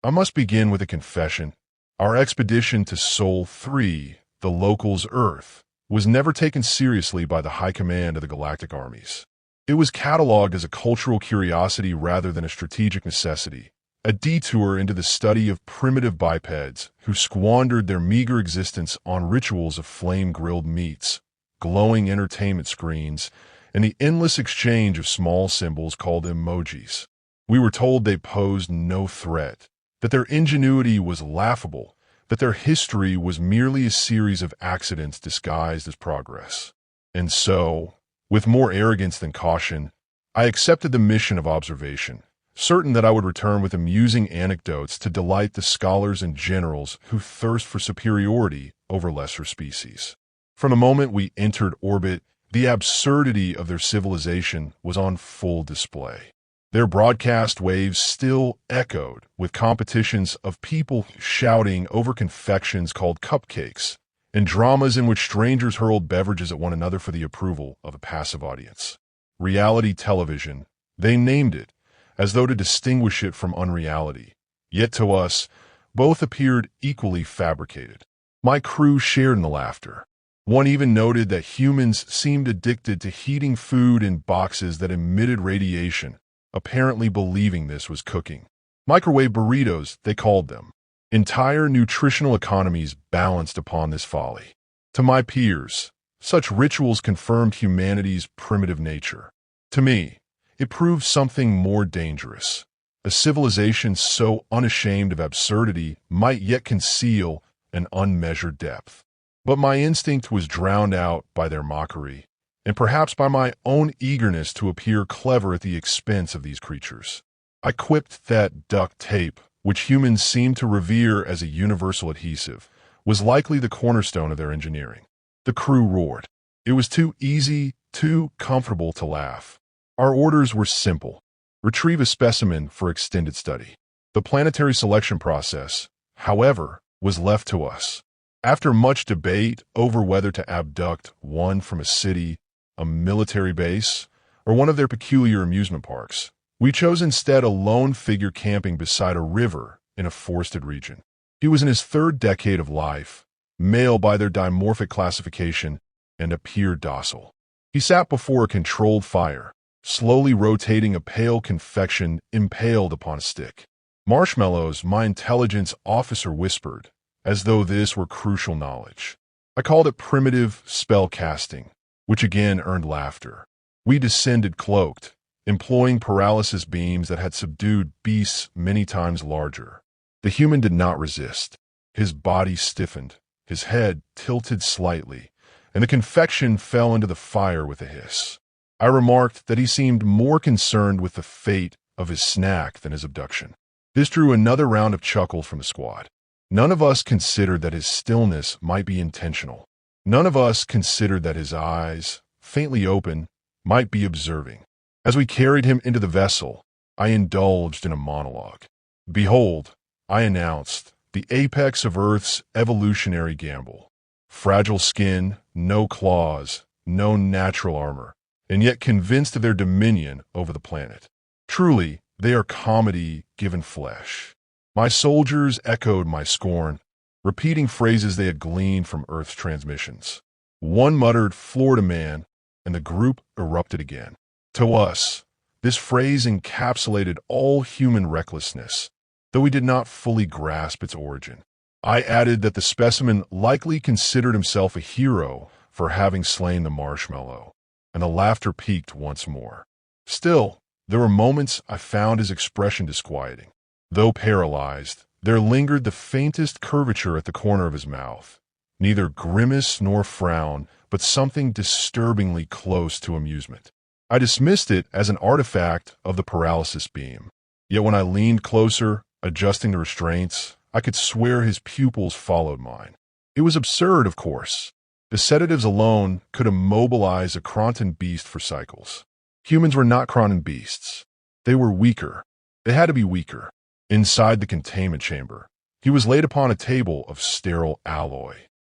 I must begin with a confession. Our expedition to Sol 3, the locals' Earth, was never taken seriously by the high command of the Galactic Armies. It was cataloged as a cultural curiosity rather than a strategic necessity, a detour into the study of primitive bipeds who squandered their meager existence on rituals of flame-grilled meats, glowing entertainment screens, and the endless exchange of small symbols called emojis. We were told they posed no threat, that their ingenuity was laughable, that their history was merely a series of accidents disguised as progress. And so, with more arrogance than caution, I accepted the mission of observation, certain that I would return with amusing anecdotes to delight the scholars and generals who thirst for superiority over lesser species. From the moment we entered orbit, the absurdity of their civilization was on full display. Their broadcast waves still echoed with competitions of people shouting over confections called cupcakes, and dramas in which strangers hurled beverages at one another for the approval of a passive audience. Reality television, they named it, as though to distinguish it from unreality. Yet to us, both appeared equally fabricated. My crew shared in the laughter. One even noted that humans seemed addicted to heating food in boxes that emitted radiation, apparently believing this was cooking. Microwave burritos, they called them. Entire nutritional economies balanced upon this folly. To my peers, such rituals confirmed humanity's primitive nature. To me, it proved something more dangerous. A civilization so unashamed of absurdity might yet conceal an unmeasured depth. But my instinct was drowned out by their mockery, and perhaps by my own eagerness to appear clever at the expense of these creatures. I quipped that duct tape, which humans seem to revere as a universal adhesive, was likely the cornerstone of their engineering. The crew roared. It was too easy, too comfortable to laugh. Our orders were simple. Retrieve a specimen for extended study. The planetary selection process, however, was left to us. After much debate over whether to abduct one from a city, a military base, or one of their peculiar amusement parks, we chose instead a lone figure camping beside a river in a forested region. He was in his third decade of life, male by their dimorphic classification, and appeared docile. He sat before a controlled fire, slowly rotating a pale confection impaled upon a stick. Marshmallows, my intelligence officer whispered, as though this were crucial knowledge. I called it primitive spell casting, which again earned laughter. We descended cloaked, employing paralysis beams that had subdued beasts many times larger. The human did not resist. His body stiffened, his head tilted slightly, and the confection fell into the fire with a hiss. I remarked that he seemed more concerned with the fate of his snack than his abduction. This drew another round of chuckles from the squad. None of us considered that his stillness might be intentional. None of us considered that his eyes, faintly open, might be observing. As we carried him into the vessel, I indulged in a monologue. Behold, I announced, the apex of Earth's evolutionary gamble. Fragile skin, no claws, no natural armor, and yet convinced of their dominion over the planet. Truly, they are comedy given flesh. My soldiers echoed my scorn, repeating phrases they had gleaned from Earth's transmissions. One muttered, "Florida man," and the group erupted again. To us, this phrase encapsulated all human recklessness, though we did not fully grasp its origin. I added that the specimen likely considered himself a hero for having slain the marshmallow, and the laughter peaked once more. Still, there were moments I found his expression disquieting. Though paralyzed, there lingered the faintest curvature at the corner of his mouth. Neither grimace nor frown, but something disturbingly close to amusement. I dismissed it as an artifact of the paralysis beam. Yet when I leaned closer, adjusting the restraints, I could swear his pupils followed mine. It was absurd, of course. The sedatives alone could immobilize a Krontan beast for cycles. Humans were not Krontan beasts. They were weaker. They had to be weaker. Inside the containment chamber, he was laid upon a table of sterile alloy.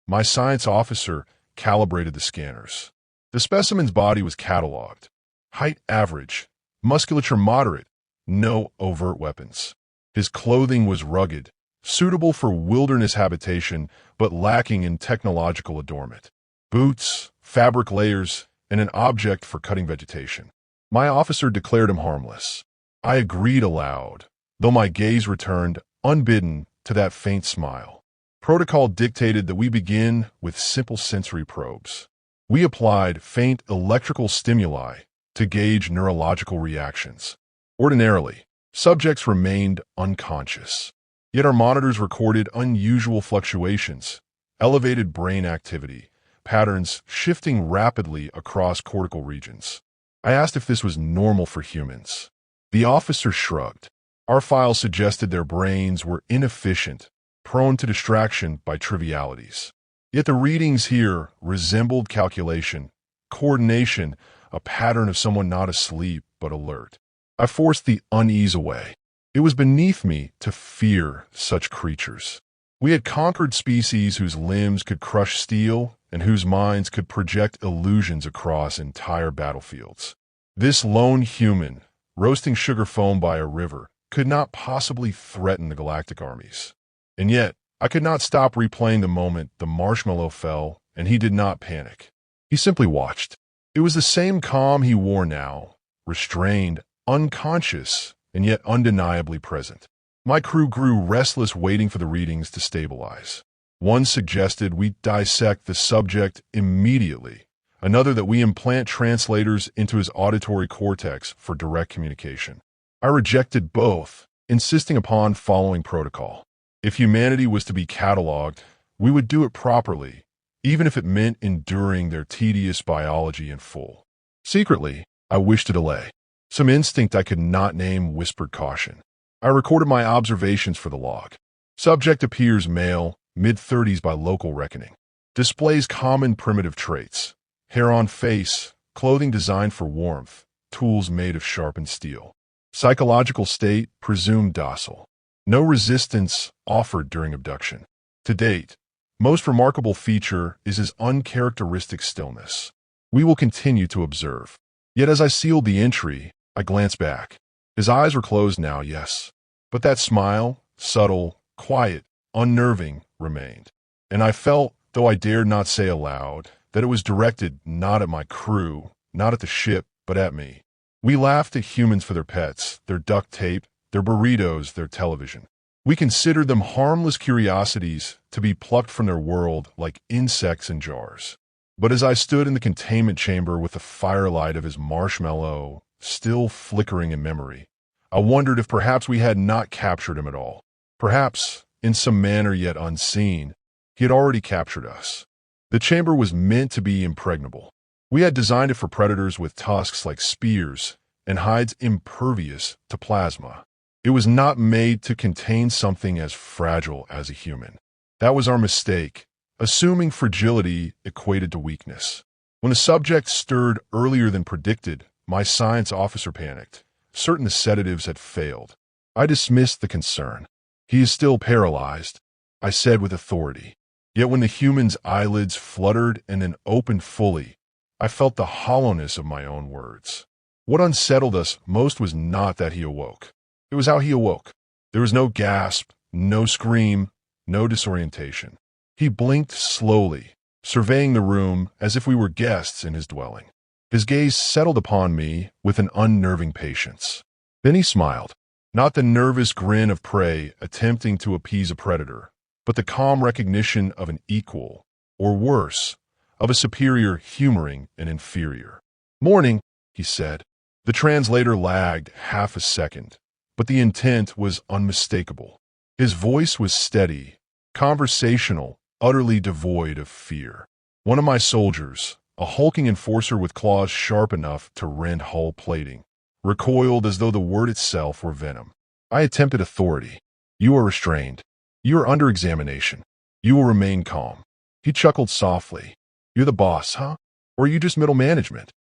My science officer calibrated the scanners. The specimen's body was catalogued. Height average, musculature moderate, no overt weapons. His clothing was rugged, suitable for wilderness habitation, but lacking in technological adornment. Boots, fabric layers, and an object for cutting vegetation. My officer declared him harmless. I agreed aloud, though my gaze returned, unbidden, to that faint smile. Protocol dictated that we begin with simple sensory probes. We applied faint electrical stimuli to gauge neurological reactions. Ordinarily, subjects remained unconscious. Yet our monitors recorded unusual fluctuations, elevated brain activity, patterns shifting rapidly across cortical regions. I asked if this was normal for humans. The officer shrugged. Our files suggested their brains were inefficient, prone to distraction by trivialities. Yet the readings here resembled calculation, coordination, a pattern of someone not asleep but alert. I forced the unease away. It was beneath me to fear such creatures. We had conquered species whose limbs could crush steel and whose minds could project illusions across entire battlefields. This lone human, roasting sugar foam by a river, could not possibly threaten the Galactic Armies. And yet, I could not stop replaying the moment the marshmallow fell, and he did not panic. He simply watched. It was the same calm he wore now, restrained, unconscious, and yet undeniably present. My crew grew restless, waiting for the readings to stabilize. One suggested we dissect the subject immediately, another that we implant translators into his auditory cortex for direct communication. I rejected both, insisting upon following protocol. If humanity was to be cataloged, we would do it properly, even if it meant enduring their tedious biology in full. Secretly, I wished to delay. Some instinct I could not name whispered caution. I recorded my observations for the log. Subject appears male, mid-30s by local reckoning. Displays common primitive traits. Hair on face, clothing designed for warmth, tools made of sharpened steel. Psychological state presumed docile. No resistance offered during abduction. To date, most remarkable feature is his uncharacteristic stillness. We will continue to observe. Yet as I sealed the entry, I glanced back. His eyes were closed now, yes. But that smile, subtle, quiet, unnerving, remained. And I felt, though I dared not say aloud, that it was directed not at my crew, not at the ship, but at me. We laughed at humans for their pets, their duct tape, their burritos, their television. We considered them harmless curiosities to be plucked from their world like insects in jars. But as I stood in the containment chamber with the firelight of his marshmallow still flickering in memory, I wondered if perhaps we had not captured him at all. Perhaps, in some manner yet unseen, he had already captured us. The chamber was meant to be impregnable. We had designed it for predators with tusks like spears and hides impervious to plasma. It was not made to contain something as fragile as a human. That was our mistake, assuming fragility equated to weakness. When the subject stirred earlier than predicted, my science officer panicked, certain the sedatives had failed. I dismissed the concern. He is still paralyzed, I said with authority. Yet when the human's eyelids fluttered and then opened fully, I felt the hollowness of my own words. What unsettled us most was not that he awoke. It was how he awoke. There was no gasp, no scream, no disorientation. He blinked slowly, surveying the room as if we were guests in his dwelling. His gaze settled upon me with an unnerving patience. Then he smiled, not the nervous grin of prey attempting to appease a predator, but the calm recognition of an equal, or worse, of a superior humoring an inferior. "Morning," he said. The translator lagged half a second, but the intent was unmistakable. His voice was steady, conversational, utterly devoid of fear. One of my soldiers, a hulking enforcer with claws sharp enough to rend hull plating, recoiled as though the word itself were venom. I attempted authority. "You are restrained. You are under examination. You will remain calm." He chuckled softly. "You're the boss, huh? Or are you just middle management?"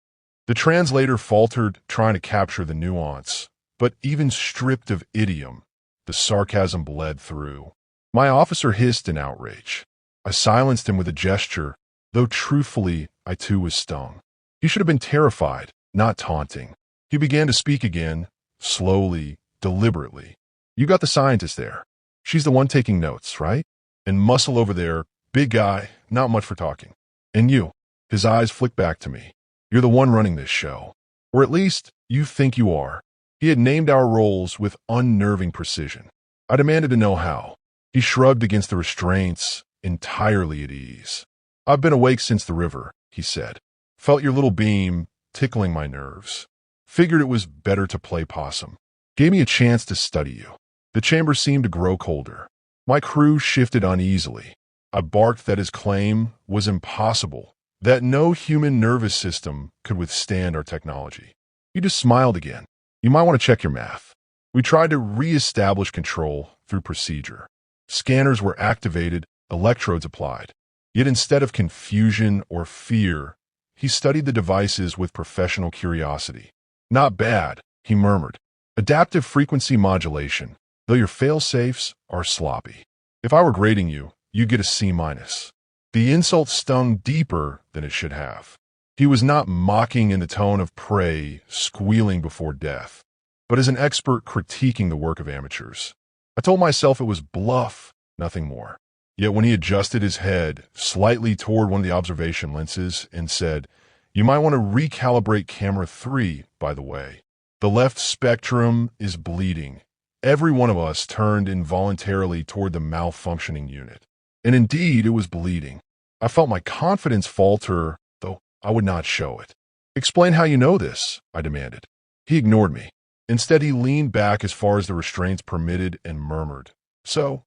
The translator faltered, trying to capture the nuance, but even stripped of idiom, the sarcasm bled through. My officer hissed in outrage. I silenced him with a gesture, though truthfully, I too was stung. He should have been terrified, not taunting. He began to speak again, slowly, deliberately. You got the scientist there. She's the one taking notes, right? And Muscle over there, big guy, not much for talking. And you. His eyes flicked back to me. You're the one running this show. Or at least, you think you are. He had named our roles with unnerving precision. I demanded to know how. He shrugged against the restraints, entirely at ease. I've been awake since the river, he said. Felt your little beam tickling my nerves. Figured it was better to play possum. Gave me a chance to study you. The chamber seemed to grow colder. My crew shifted uneasily. I barked that his claim was impossible, that no human nervous system could withstand our technology. He just smiled again. You might want to check your math. We tried to re-establish control through procedure. Scanners were activated, electrodes applied. Yet instead of confusion or fear, he studied the devices with professional curiosity. Not bad, he murmured. Adaptive frequency modulation, though your fail-safes are sloppy. If I were grading you, you'd get a C-. The insult stung deeper than it should have. He was not mocking in the tone of prey squealing before death, but as an expert critiquing the work of amateurs. I told myself it was bluff, nothing more. Yet when he adjusted his head slightly toward one of the observation lenses and said, "You might want to recalibrate camera 3, by the way. The left spectrum is bleeding." Every one of us turned involuntarily toward the malfunctioning unit. And indeed, it was bleeding. I felt my confidence falter, though I would not show it. "Explain how you know this," I demanded. He ignored me. Instead, he leaned back as far as the restraints permitted and murmured, "So,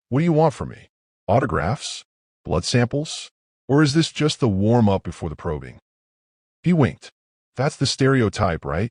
what do you want from me? Autographs? Blood samples? Or is this just the warm-up before the probing?" He winked. That's the stereotype, right?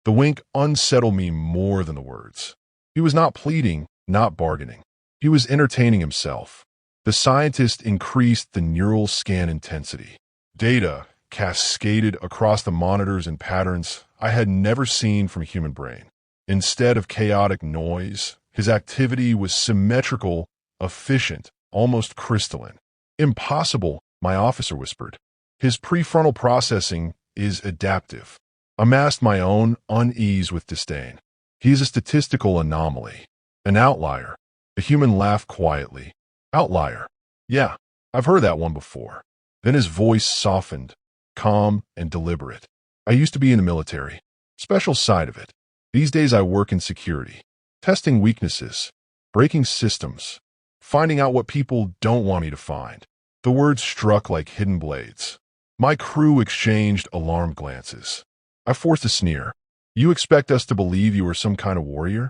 The wink unsettled me more than the words. He was not pleading, not bargaining. He was entertaining himself. The scientist increased the neural scan intensity. Data cascaded across the monitors in patterns I had never seen from a human brain. Instead of chaotic noise, his activity was symmetrical, efficient, almost crystalline. "Impossible," my officer whispered. "His prefrontal processing is adaptive." I masked my own unease with disdain. He is a statistical anomaly, an outlier. The human laughed quietly. Outlier. Yeah, I've heard that one before. Then his voice softened, calm and deliberate. I used to be in the military. Special side of it. These days I work in security. Testing weaknesses, breaking systems, finding out what people don't want me to find. The words struck like hidden blades. My crew exchanged alarmed glances. I forced a sneer. "You expect us to believe you are some kind of warrior?"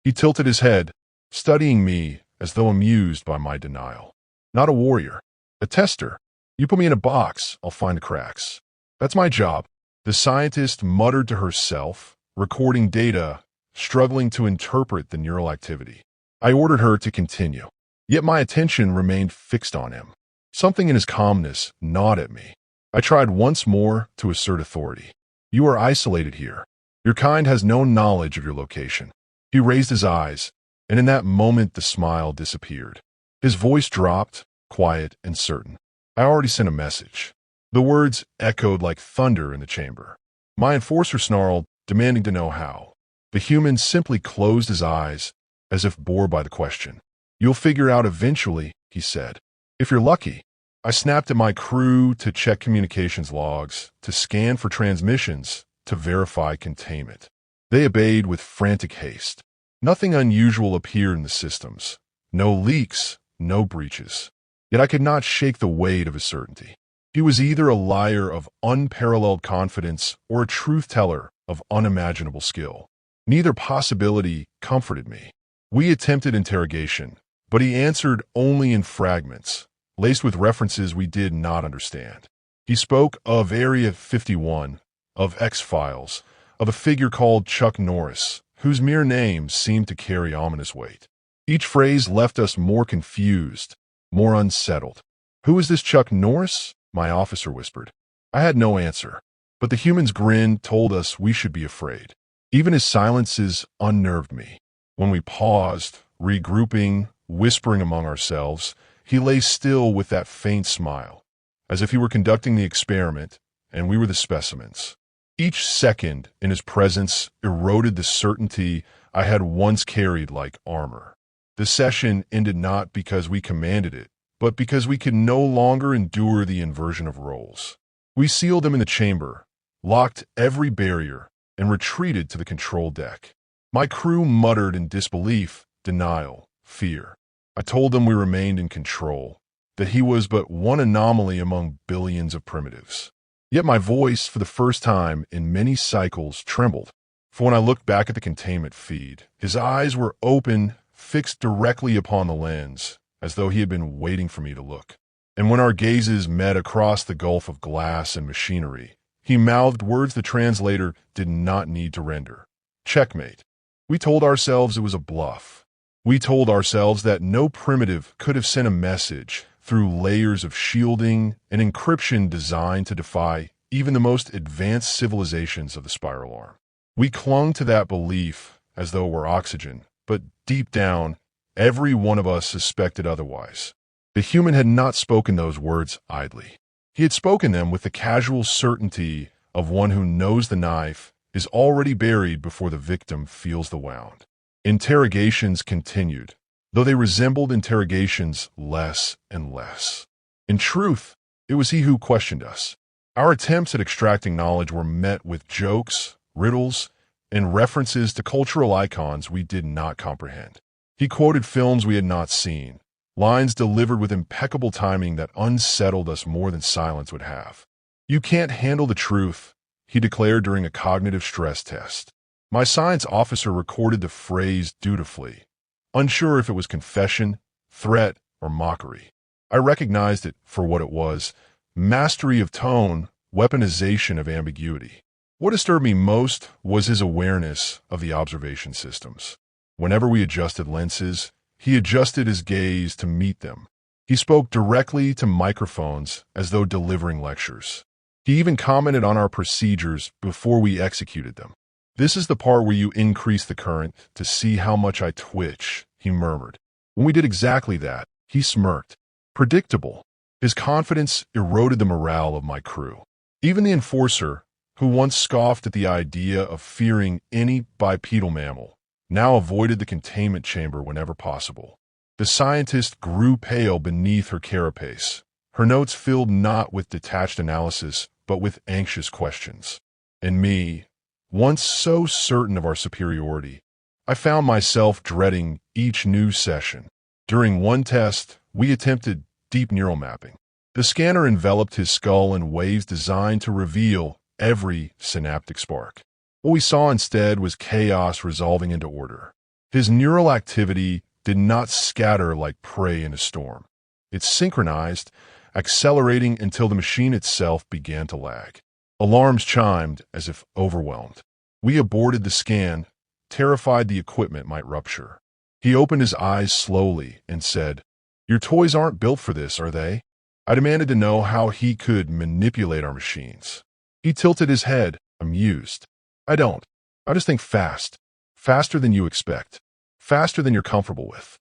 He tilted his head, studying me as though amused by my denial. "Not a warrior. A tester. You put me in a box, I'll find the cracks. That's my job." The scientist muttered to herself, recording data, struggling to interpret the neural activity. I ordered her to continue. Yet my attention remained fixed on him. Something in his calmness gnawed at me. I tried once more to assert authority. "You are isolated here. Your kind has no knowledge of your location." He raised his eyes, and in that moment the smile disappeared. His voice dropped, quiet and certain. I already sent a message. The words echoed like thunder in the chamber. My enforcer snarled, demanding to know how. The human simply closed his eyes, as if bored by the question. "You'll figure out eventually," he said. "If you're lucky." I snapped at my crew to check communications logs, to scan for transmissions, to verify containment. They obeyed with frantic haste. Nothing unusual appeared in the systems. No leaks, no breaches. Yet I could not shake the weight of his certainty. He was either a liar of unparalleled confidence or a truth-teller of unimaginable skill. Neither possibility comforted me. We attempted interrogation, but he answered only in fragments, laced with references we did not understand. He spoke of Area 51, of X-Files, of a figure called Chuck Norris, whose mere name seemed to carry ominous weight. Each phrase left us more confused, more unsettled. "Who is this Chuck Norris?" my officer whispered. I had no answer, but the human's grin told us we should be afraid. Even his silences unnerved me. When we paused, regrouping, whispering among ourselves, he lay still with that faint smile, as if he were conducting the experiment and we were the specimens. Each second in his presence eroded the certainty I had once carried like armor. The session ended not because we commanded it, but because we could no longer endure the inversion of roles. We sealed them in the chamber, locked every barrier, and retreated to the control deck. My crew muttered in disbelief, denial, fear. I told them we remained in control, that he was but one anomaly among billions of primitives. Yet my voice, for the first time in many cycles, trembled. For when I looked back at the containment feed, his eyes were open, fixed directly upon the lens, as though he had been waiting for me to look. And when our gazes met across the gulf of glass and machinery, he mouthed words the translator did not need to render. Checkmate. We told ourselves it was a bluff. We told ourselves that no primitive could have sent a message through layers of shielding and encryption designed to defy even the most advanced civilizations of the spiral arm. We clung to that belief as though it were oxygen, but deep down, every one of us suspected otherwise. The human had not spoken those words idly. He had spoken them with the casual certainty of one who knows the knife is already buried before the victim feels the wound. Interrogations continued, though they resembled interrogations less and less. In truth, it was he who questioned us. Our attempts at extracting knowledge were met with jokes, riddles, and references to cultural icons we did not comprehend. He quoted films we had not seen, lines delivered with impeccable timing that unsettled us more than silence would have. "You can't handle the truth," he declared during a cognitive stress test. My science officer recorded the phrase dutifully, unsure if it was confession, threat, or mockery. I recognized it for what it was: mastery of tone, weaponization of ambiguity. What disturbed me most was his awareness of the observation systems. Whenever we adjusted lenses, he adjusted his gaze to meet them. He spoke directly to microphones as though delivering lectures. He even commented on our procedures before we executed them. "This is the part where you increase the current to see how much I twitch," he murmured. When we did exactly that, he smirked. Predictable. His confidence eroded the morale of my crew. Even the enforcer, who once scoffed at the idea of fearing any bipedal mammal, now avoided the containment chamber whenever possible. The scientist grew pale beneath her carapace, her notes filled not with detached analysis, but with anxious questions. And me, once so certain of our superiority, I found myself dreading each new session. During one test, we attempted deep neural mapping. The scanner enveloped his skull in waves designed to reveal every synaptic spark. What we saw instead was chaos resolving into order. His neural activity did not scatter like prey in a storm. It synchronized, accelerating until the machine itself began to lag. Alarms chimed as if overwhelmed. We aborted the scan, terrified the equipment might rupture. He opened his eyes slowly and said, "Your toys aren't built for this, are they?" I demanded to know how he could manipulate our machines. He tilted his head, amused. "I don't. I just think fast. Faster than you expect. Faster than you're comfortable with."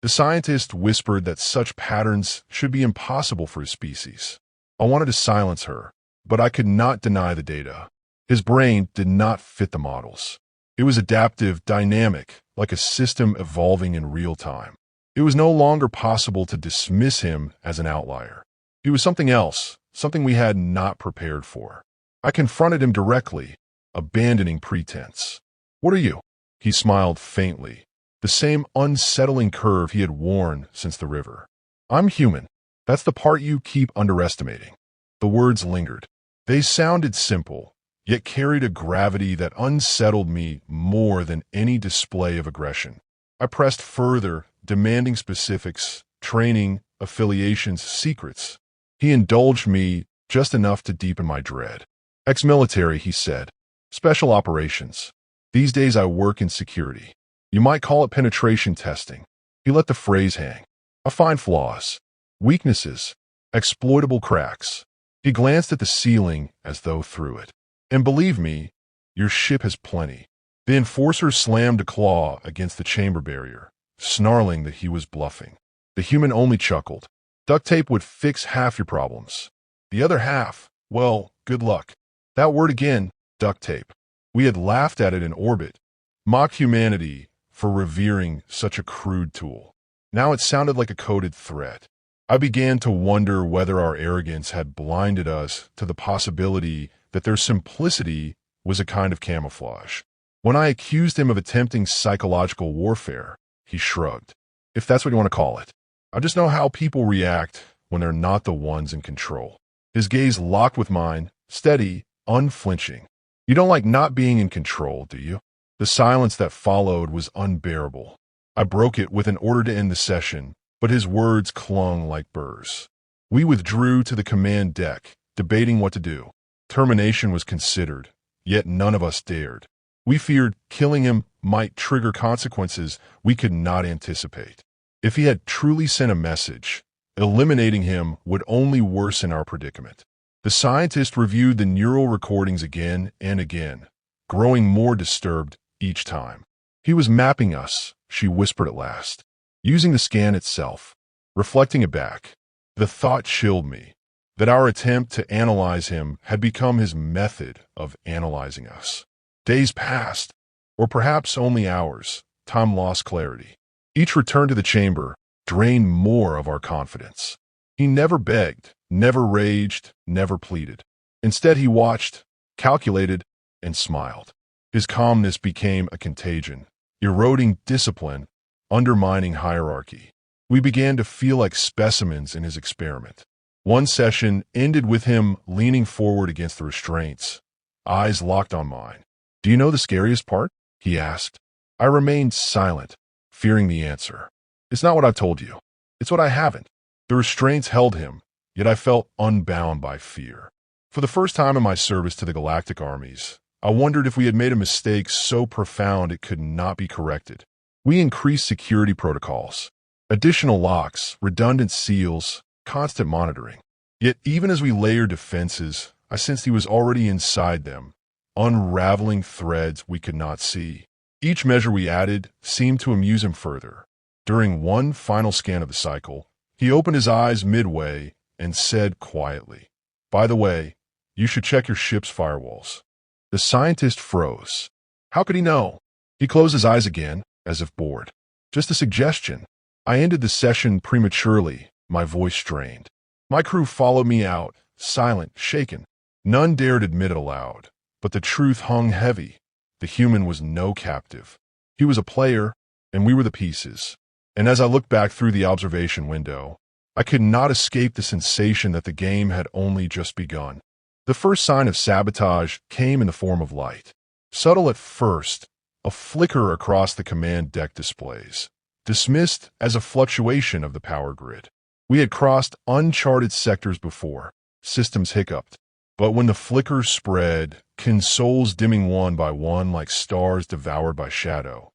The scientist whispered that such patterns should be impossible for his species. I wanted to silence her, but I could not deny the data. His brain did not fit the models. It was adaptive, dynamic, like a system evolving in real time. It was no longer possible to dismiss him as an outlier. He was something else, something we had not prepared for. I confronted him directly, abandoning pretense. "What are you?" He smiled faintly, the same unsettling curve he had worn since the river. "I'm human. That's the part you keep underestimating." The words lingered. They sounded simple, yet carried a gravity that unsettled me more than any display of aggression. I pressed further, demanding specifics, training, affiliations, secrets. He indulged me just enough to deepen my dread. "Ex-military," he said. "Special operations. These days I work in security. You might call it penetration testing." He let the phrase hang. "I find flaws, weaknesses, exploitable cracks." He glanced at the ceiling as though through it. "And believe me, your ship has plenty." The enforcer slammed a claw against the chamber barrier, snarling that he was bluffing. The human only chuckled. "Duct tape would fix half your problems. The other half, well, good luck." That word again, duct tape. We had laughed at it in orbit, mocked humanity for revering such a crude tool. Now it sounded like a coded threat. I began to wonder whether our arrogance had blinded us to the possibility that their simplicity was a kind of camouflage. When I accused him of attempting psychological warfare, he shrugged. If that's what you want to call it. I just know how people react when they're not the ones in control. His gaze locked with mine, steady, unflinching. You don't like not being in control, do you? The silence that followed was unbearable. I broke it with an order to end the session, but his words clung like burrs. We withdrew to the command deck, debating what to do. Termination was considered, yet none of us dared. We feared killing him might trigger consequences we could not anticipate. If he had truly sent a message, eliminating him would only worsen our predicament. The scientist reviewed the neural recordings again and again, growing more disturbed each time. He was mapping us, she whispered at last, using the scan itself, reflecting it back. The thought chilled me, that our attempt to analyze him had become his method of analyzing us. Days passed, or perhaps only hours. Time lost clarity. Each return to the chamber drained more of our confidence. He never begged, never raged, never pleaded. Instead, he watched, calculated, and smiled. His calmness became a contagion, eroding discipline, undermining hierarchy. We began to feel like specimens in his experiment. One session ended with him leaning forward against the restraints, eyes locked on mine. "Do you know the scariest part?" he asked. I remained silent, fearing the answer. "It's not what I've told you. It's what I haven't." The restraints held him, yet I felt unbound by fear. For the first time in my service to the Galactic Armies, I wondered if we had made a mistake so profound it could not be corrected. We increased security protocols, additional locks, redundant seals, constant monitoring. Yet even as we layered defenses, I sensed he was already inside them, unraveling threads we could not see. Each measure we added seemed to amuse him further. During one final scan of the cycle, he opened his eyes midway and said quietly, "By the way, you should check your ship's firewalls." The scientist froze. How could he know? He closed his eyes again, as if bored. "Just a suggestion." I ended the session prematurely, my voice strained. My crew followed me out, silent, shaken. None dared admit it aloud, but the truth hung heavy. The human was no captive. He was a player, and we were the pieces. And as I looked back through the observation window, I could not escape the sensation that the game had only just begun. The first sign of sabotage came in the form of light. Subtle at first, a flicker across the command deck displays, dismissed as a fluctuation of the power grid. We had crossed uncharted sectors before, systems hiccuped. But when the flicker spread, consoles dimming one by one like stars devoured by shadow,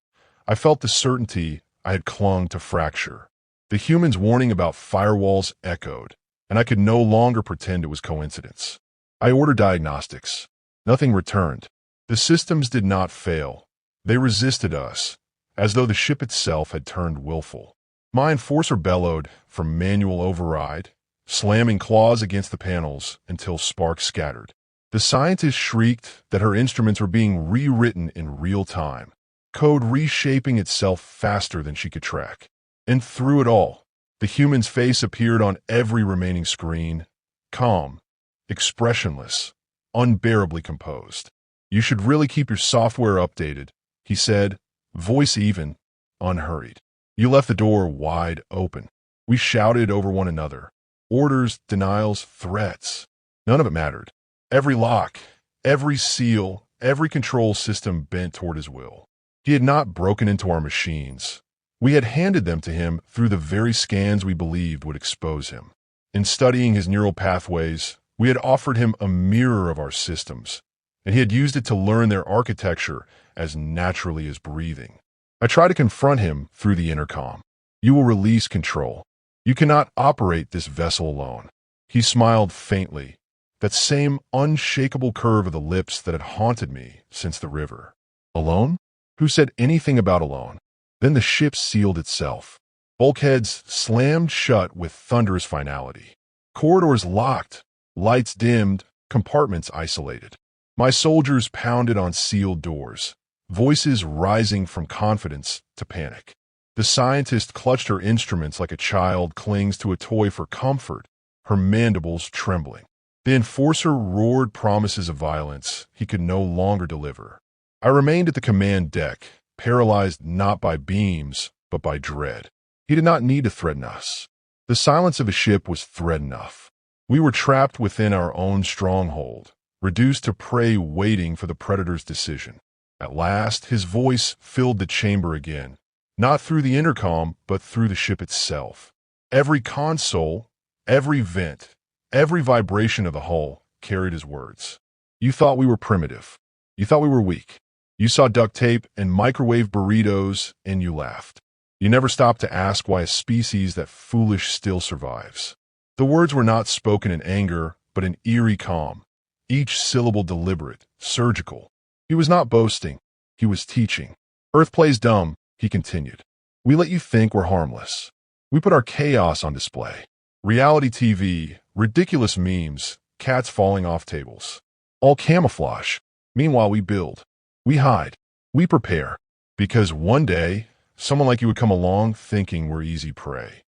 I felt the certainty I had clung to fracture. The human's warning about firewalls echoed, and I could no longer pretend it was coincidence. I ordered diagnostics. Nothing returned. The systems did not fail. They resisted us, as though the ship itself had turned willful. My enforcer bellowed from manual override, slamming claws against the panels until sparks scattered. The scientist shrieked that her instruments were being rewritten in real time, code reshaping itself faster than she could track. And through it all, the human's face appeared on every remaining screen, calm, expressionless, unbearably composed. "You should really keep your software updated," he said, voice even, unhurried. You left the door wide open. We shouted over one another. Orders, denials, threats. None of it mattered. Every lock, every seal, every control system bent toward his will. He had not broken into our machines. We had handed them to him through the very scans we believed would expose him. In studying his neural pathways, we had offered him a mirror of our systems, and he had used it to learn their architecture as naturally as breathing. I tried to confront him through the intercom. "You will release control. You cannot operate this vessel alone." He smiled faintly, that same unshakable curve of the lips that had haunted me since the river. Alone? Who said anything about alone? Then the ship sealed itself. Bulkheads slammed shut with thunderous finality. Corridors locked, lights dimmed, compartments isolated. My soldiers pounded on sealed doors, voices rising from confidence to panic. The scientist clutched her instruments like a child clings to a toy for comfort, her mandibles trembling. The enforcer roared promises of violence he could no longer deliver. I remained at the command deck, paralyzed not by beams, but by dread. He did not need to threaten us. The silence of a ship was threat enough. We were trapped within our own stronghold, reduced to prey waiting for the predator's decision. At last, his voice filled the chamber again, not through the intercom, but through the ship itself. Every console, every vent, every vibration of the hull carried his words. You thought we were primitive. You thought we were weak. You saw duct tape and microwave burritos, and you laughed. You never stopped to ask why a species that foolish still survives. The words were not spoken in anger, but in eerie calm, each syllable deliberate, surgical. He was not boasting. He was teaching. Earth plays dumb, he continued. We let you think we're harmless. We put our chaos on display. Reality TV, ridiculous memes, cats falling off tables. All camouflage. Meanwhile, we build. We hide. We prepare. Because one day, someone like you would come along thinking we're easy prey.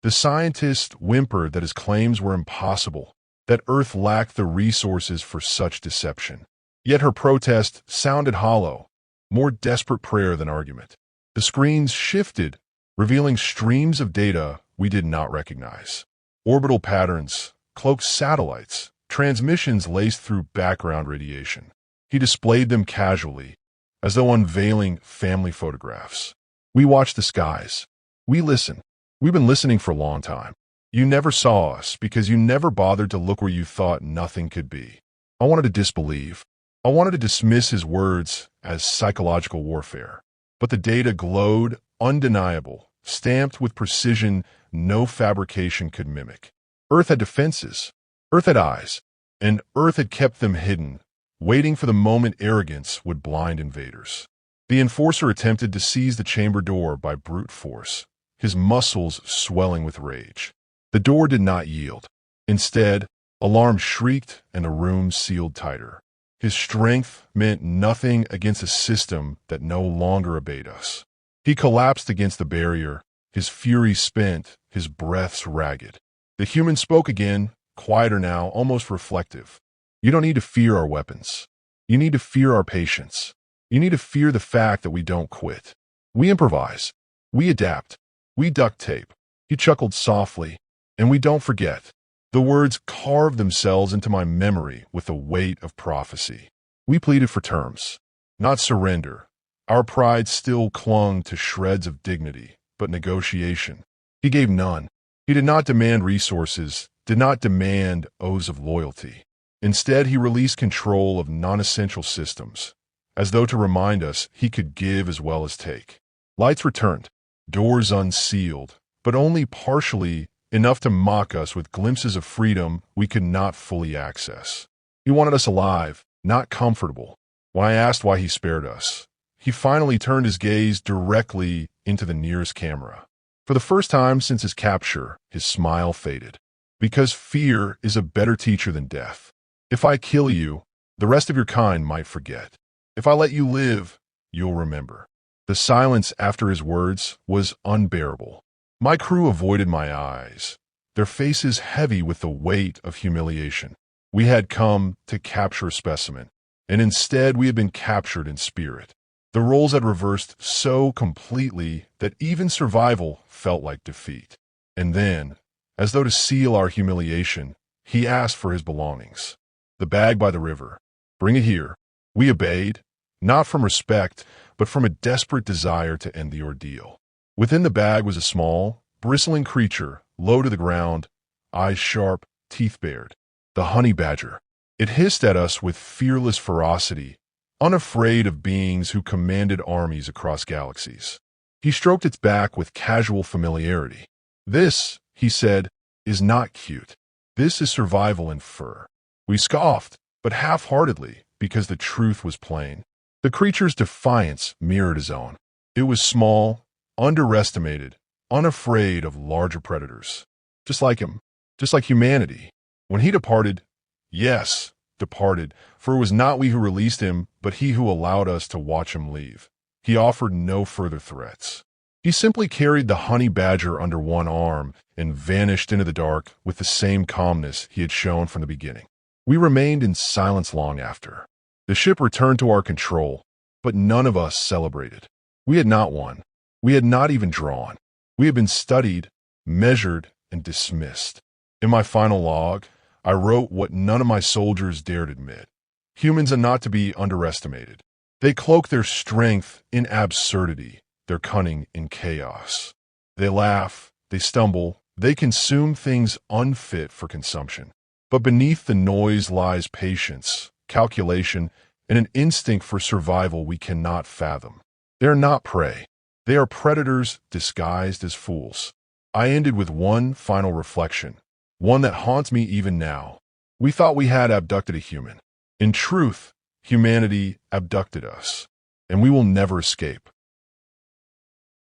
The scientist whimpered that his claims were impossible, that Earth lacked the resources for such deception. Yet her protest sounded hollow, more desperate prayer than argument. The screens shifted, revealing streams of data we did not recognize. Orbital patterns, cloaked satellites, transmissions laced through background radiation. He displayed them casually, as though unveiling family photographs. We watch the skies. We listen. We've been listening for a long time. You never saw us because you never bothered to look where you thought nothing could be. I wanted to disbelieve. I wanted to dismiss his words as psychological warfare. But the data glowed, undeniable, stamped with precision no fabrication could mimic. Earth had defenses. Earth had eyes. And Earth had kept them hidden, waiting for the moment arrogance would blind invaders. The enforcer attempted to seize the chamber door by brute force, his muscles swelling with rage. The door did not yield. Instead, alarm shrieked and the room sealed tighter. His strength meant nothing against a system that no longer obeyed us. He collapsed against the barrier, his fury spent, his breaths ragged. The human spoke again, quieter now, almost reflective. You don't need to fear our weapons. You need to fear our patience. You need to fear the fact that we don't quit. We improvise. We adapt. We duct tape. He chuckled softly. And we don't forget. The words carved themselves into my memory with the weight of prophecy. We pleaded for terms, not surrender. Our pride still clung to shreds of dignity, but negotiation. He gave none. He did not demand resources, did not demand oaths of loyalty. Instead, he released control of non-essential systems, as though to remind us he could give as well as take. Lights returned, doors unsealed, but only partially enough to mock us with glimpses of freedom we could not fully access. He wanted us alive, not comfortable. When I asked why he spared us, he finally turned his gaze directly into the nearest camera. For the first time since his capture, his smile faded. Because fear is a better teacher than death. If I kill you, the rest of your kind might forget. If I let you live, you'll remember. The silence after his words was unbearable. My crew avoided my eyes, their faces heavy with the weight of humiliation. We had come to capture a specimen, and instead we had been captured in spirit. The roles had reversed so completely that even survival felt like defeat. And then, as though to seal our humiliation, he asked for his belongings. The bag by the river. Bring it here. We obeyed, not from respect, but from a desperate desire to end the ordeal. Within the bag was a small, bristling creature, low to the ground, eyes sharp, teeth bared. The honey badger. It hissed at us with fearless ferocity, unafraid of beings who commanded armies across galaxies. He stroked its back with casual familiarity. This, he said, is not cute. This is survival in fur. We scoffed, but half-heartedly, because the truth was plain. The creature's defiance mirrored his own. It was small, underestimated, unafraid of larger predators. Just like him, just like humanity. When he departed, yes, departed, for it was not we who released him, but he who allowed us to watch him leave. He offered no further threats. He simply carried the honey badger under one arm and vanished into the dark with the same calmness he had shown from the beginning. We remained in silence long after. The ship returned to our control, but none of us celebrated. We had not won. We had not even drawn. We had been studied, measured, and dismissed. In my final log, I wrote what none of my soldiers dared admit. Humans are not to be underestimated. They cloak their strength in absurdity, their cunning in chaos. They laugh, they stumble, they consume things unfit for consumption. But beneath the noise lies patience, calculation, and an instinct for survival we cannot fathom. They are not prey. They are predators disguised as fools. I ended with one final reflection, one that haunts me even now. We thought we had abducted a human. In truth, humanity abducted us, and we will never escape.